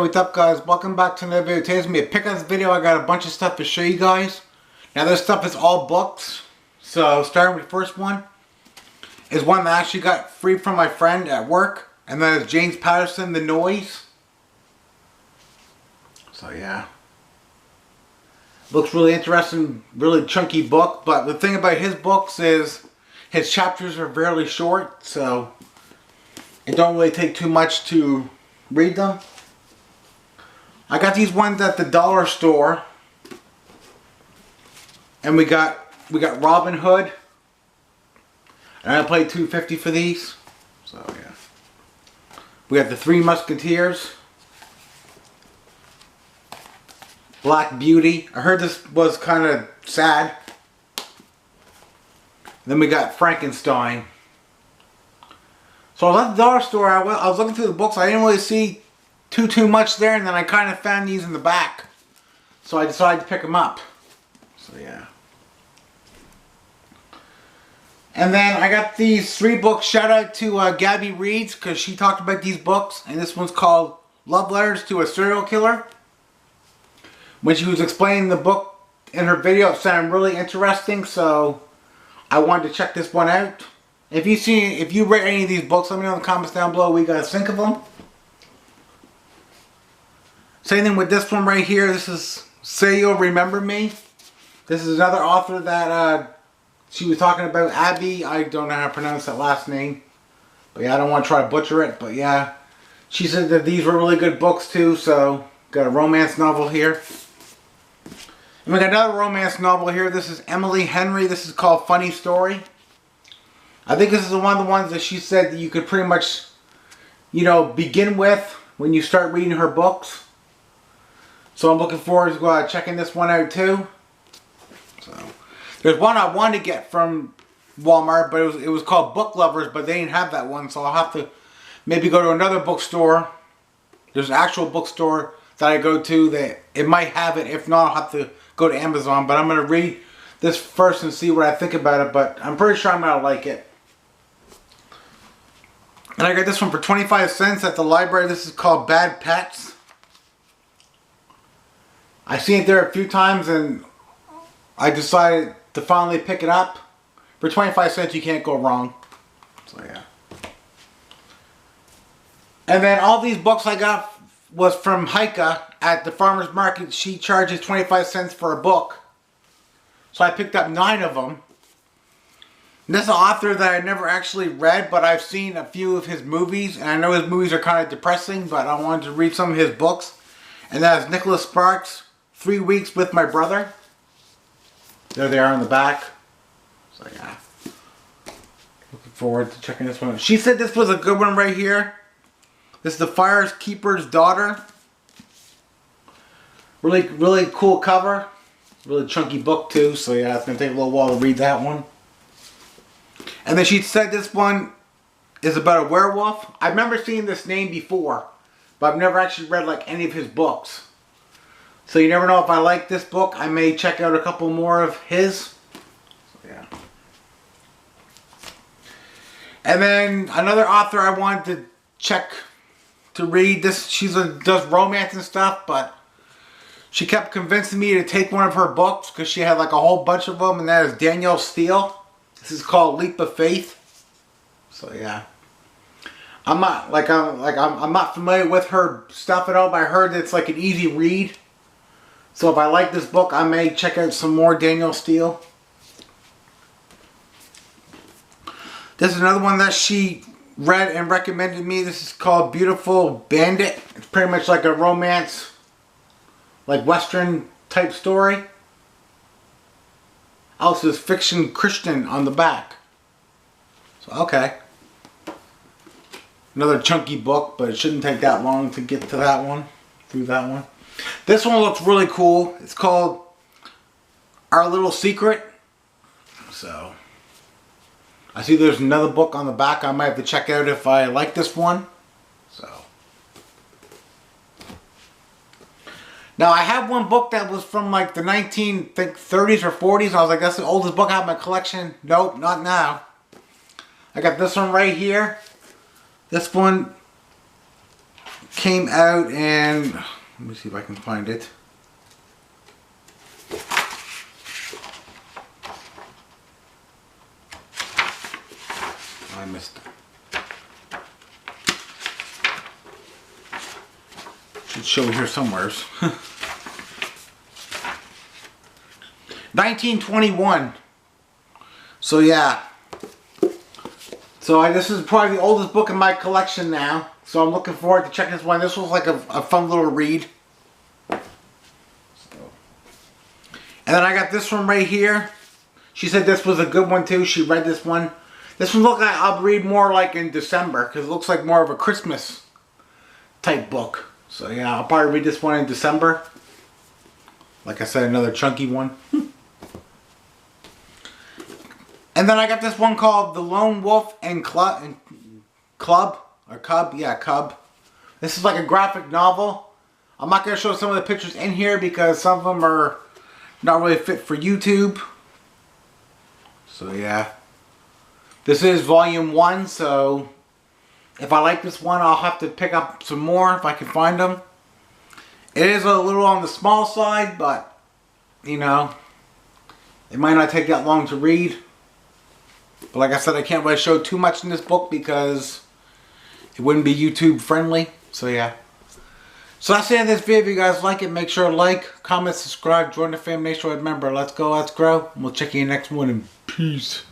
Yo, what's up guys? Welcome back to another video. Today's gonna be a pick-up video. I got a bunch of stuff to show you guys. Now this stuff is all books. So starting with the first one is one that I actually got free from my friend at work. And that is James Patterson, The Noise. So yeah. Looks really interesting, really chunky book. But the thing about his books is his chapters are fairly short. So it don't really take too much to read them. I got these ones at the dollar store, and we got Robin Hood, and I paid $2.50 for these. So yeah, we got the Three Musketeers, Black Beauty. I heard this was kind of sad. Then we got Frankenstein. So I was at the dollar store. I was looking through the books. I didn't really see too much there, and then I kind of found these in the back, so I decided to pick them up. So yeah. And then I got these 3 books. Shout out to Gabby Reeds, because she talked about these books, and this one's called Love Letters to a Serial Killer. When she was explaining the book in her video, it sounded really interesting, so I wanted to check this one out. If you read any of these books, let me know in the comments down below what you guys think of them. Same thing with this one right here. This is Say You'll Remember Me. This is another author that she was talking about, Abby. I don't know how to pronounce that last name. But yeah, I don't want to try to butcher it. But yeah, she said that these were really good books too. So, got a romance novel here. And we got another romance novel here. This is Emily Henry. This is called Funny Story. I think this is one of the ones that she said that you could pretty much, begin with when you start reading her books. So I'm looking forward to checking this one out too. So there's one I wanted to get from Walmart, but it was called Book Lovers, but they didn't have that one, so I'll have to maybe go to another bookstore. There's an actual bookstore that I go to that it might have it. If not, I'll have to go to Amazon. But I'm gonna read this first and see what I think about it. But I'm pretty sure I'm gonna like it. And I got this one for 25 cents at the library. This is called Bad Pets. I've seen it there a few times, and I decided to finally pick it up. For 25 cents, you can't go wrong. So yeah. And then all these books I got was from Heike at the farmer's market. She charges 25 cents for a book. So I picked up 9 of them. And this is an author that I never actually read, but I've seen a few of his movies. And I know his movies are kind of depressing, but I wanted to read some of his books. And that is Nicholas Sparks' 3 Weeks with My Brother. There they are on the back. So yeah. Looking forward to checking this one out. She said this was a good one right here. This is The Firekeeper's Daughter. Really cool cover. Really chunky book too. So yeah, it's going to take a little while to read that one. And then she said this one is about a werewolf. I remember seeing this name before, but I've never actually read like any of his books. So you never know, if I like this book, I may check out a couple more of his. So yeah. And then another author I wanted to check to read. This, she does romance and stuff, but she kept convincing me to take one of her books because she had like a whole bunch of them, and that is Danielle Steele. This is called Leap of Faith. So yeah. I'm not familiar with her stuff at all, but I heard it's like an easy read. So if I like this book, I may check out some more Danielle Steele. This is another one that she read and recommended me. This is called Beautiful Bandit. It's pretty much like a romance, like Western type story. Also, it's Fiction Christian on the back. So okay. Another chunky book, but it shouldn't take that long to get to that one, through that one. This one looks really cool. It's called Our Little Secret. So, I see there's another book on the back I might have to check out if I like this one. So, now I have one book that was from like the 1930s or 40s. I was like, that's the oldest book I have in my collection. Nope, not now. I got this one right here. This one came out in, let me see if I can find it. I missed it. Should show it here somewhere. 1921. So yeah. So this is probably the oldest book in my collection now. So I'm looking forward to checking this one. This was like a fun little read. And then I got this one right here. She said this was a good one too. She read this one. This one looks like I'll read more like in December because it looks like more of a Christmas type book. So yeah, I'll probably read this one in December. Like I said, another chunky one. And then I got this one called The Lone Wolf and Cub. Yeah, Cub. This is like a graphic novel. I'm not going to show some of the pictures in here because some of them are not really fit for YouTube. So yeah. This is volume 1, so if I like this one, I'll have to pick up some more if I can find them. It is a little on the small side, but, you know, it might not take that long to read. But like I said, I can't really show too much in this book because it wouldn't be YouTube friendly. So yeah. So that's the end of this video. If you guys like it, make sure to like, comment, subscribe, join the family, make sure to remember. Let's go, let's grow. And we'll check you in the next one. And peace.